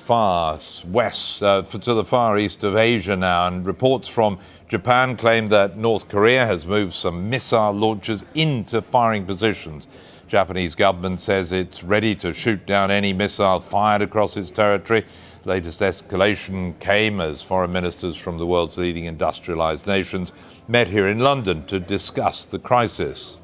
far west, to the far east of Asia now, and reports from Japan claim that North Korea has moved some missile launchers into firing positions. Japanese government says it's ready to shoot down any missile fired across its territory. Latest escalation came as foreign ministers from the world's leading industrialized nations met here in London to discuss the crisis.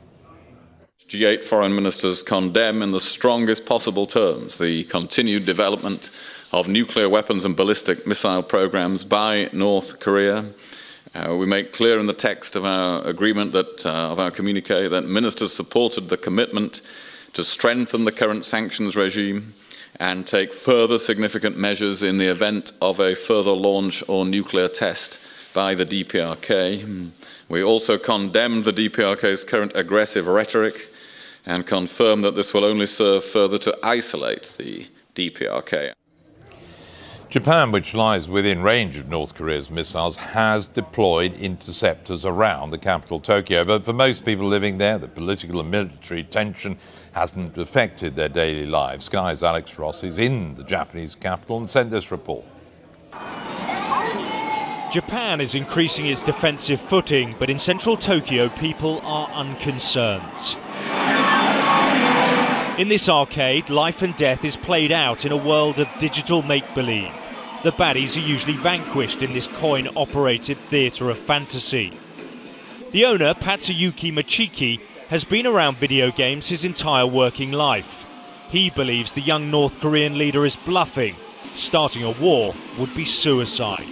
G8 foreign ministers condemn in the strongest possible terms the continued development of nuclear weapons and ballistic missile programs by North Korea. We make clear in the text of our agreement, of our communique, that ministers supported the commitment to strengthen the current sanctions regime and take further significant measures in the event of a further launch or nuclear test by the DPRK. We also condemned the DPRK's current aggressive rhetoric and confirm that this will only serve further to isolate the DPRK. Japan, which lies within range of North Korea's missiles, has deployed interceptors around the capital, Tokyo. But for most people living there, the political and military tension hasn't affected their daily lives. Sky's Alex Ross is in the Japanese capital and sent this report. Japan is increasing its defensive footing, but in central Tokyo, people are unconcerned. In this arcade, life and death is played out in a world of digital make-believe. The baddies are usually vanquished in this coin-operated theatre of fantasy. The owner, Tatsuyuki Machiki, has been around video games his entire working life. He believes the young North Korean leader is bluffing. Starting a war would be suicide.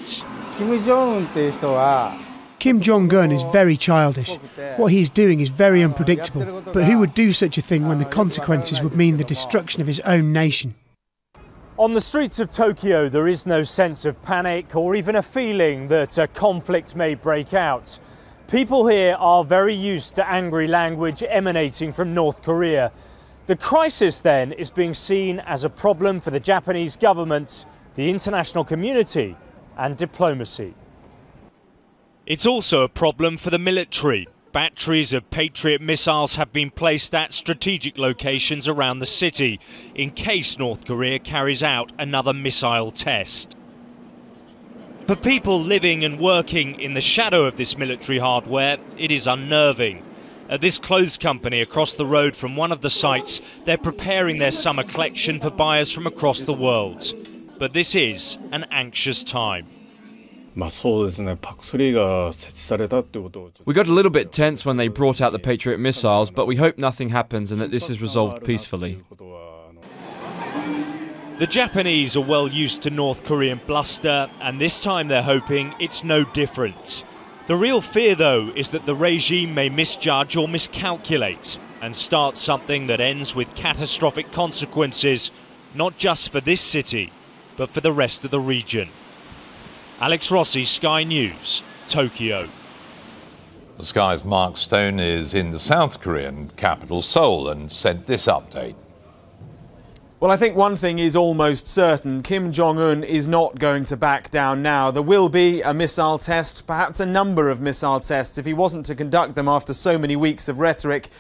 Kim Jong-un is very childish. What he's doing is very unpredictable. But who would do such a thing when the consequences would mean the destruction of his own nation? On the streets of Tokyo, there is no sense of panic or even a feeling that a conflict may break out. People here are very used to angry language emanating from North Korea. The crisis then is being seen as a problem for the Japanese government, the international community and diplomacy. It's also a problem for the military. Batteries of Patriot missiles have been placed at strategic locations around the city in case North Korea carries out another missile test. For people living and working in the shadow of this military hardware, it is unnerving. At this clothes company across the road from one of the sites, they're preparing their summer collection for buyers from across the world. But this is an anxious time. We got a little bit tense when they brought out the Patriot missiles, but we hope nothing happens and that this is resolved peacefully. The Japanese are well used to North Korean bluster, and this time they're hoping it's no different. The real fear, though, is that the regime may misjudge or miscalculate and start something that ends with catastrophic consequences, not just for this city, but for the rest of the region. Alex Rossi, Sky News, Tokyo. The Sky's Mark Stone is in the South Korean capital, Seoul, and sent this update. Well, I think one thing is almost certain. Kim Jong-un is not going to back down now. There will be a missile test, perhaps a number of missile tests. If he wasn't to conduct them after so many weeks of rhetoric,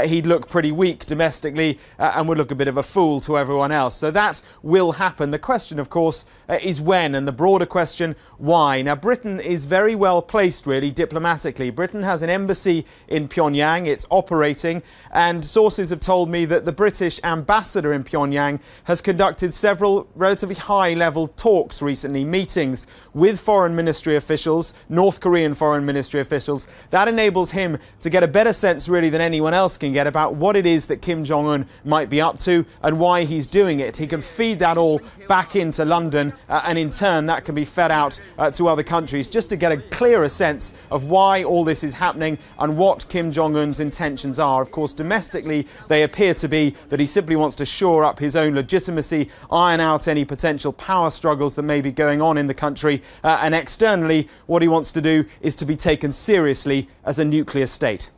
he'd look pretty weak domestically and would look a bit of a fool to everyone else. So that will happen. The question, of course, is when, and the broader question, why? Now, Britain is very well placed, really, diplomatically. Britain has an embassy in Pyongyang. It's operating, and sources have told me that the British ambassador in Pyongyang has conducted several relatively high-level talks recently, meetings with foreign ministry officials, North Korean foreign ministry officials. That enables him to get a better sense, really, than anyone else can get about what it is that Kim Jong-un might be up to and why he's doing it. He can feed that all back into London, and in turn that can be fed out to other countries, just to get a clearer sense of why all this is happening and what Kim Jong-un's intentions are. Of course, domestically, they appear to be that he simply wants to shore up his own legitimacy, iron out any potential power struggles that may be going on in the country, and externally, what he wants to do is to be taken seriously as a nuclear state.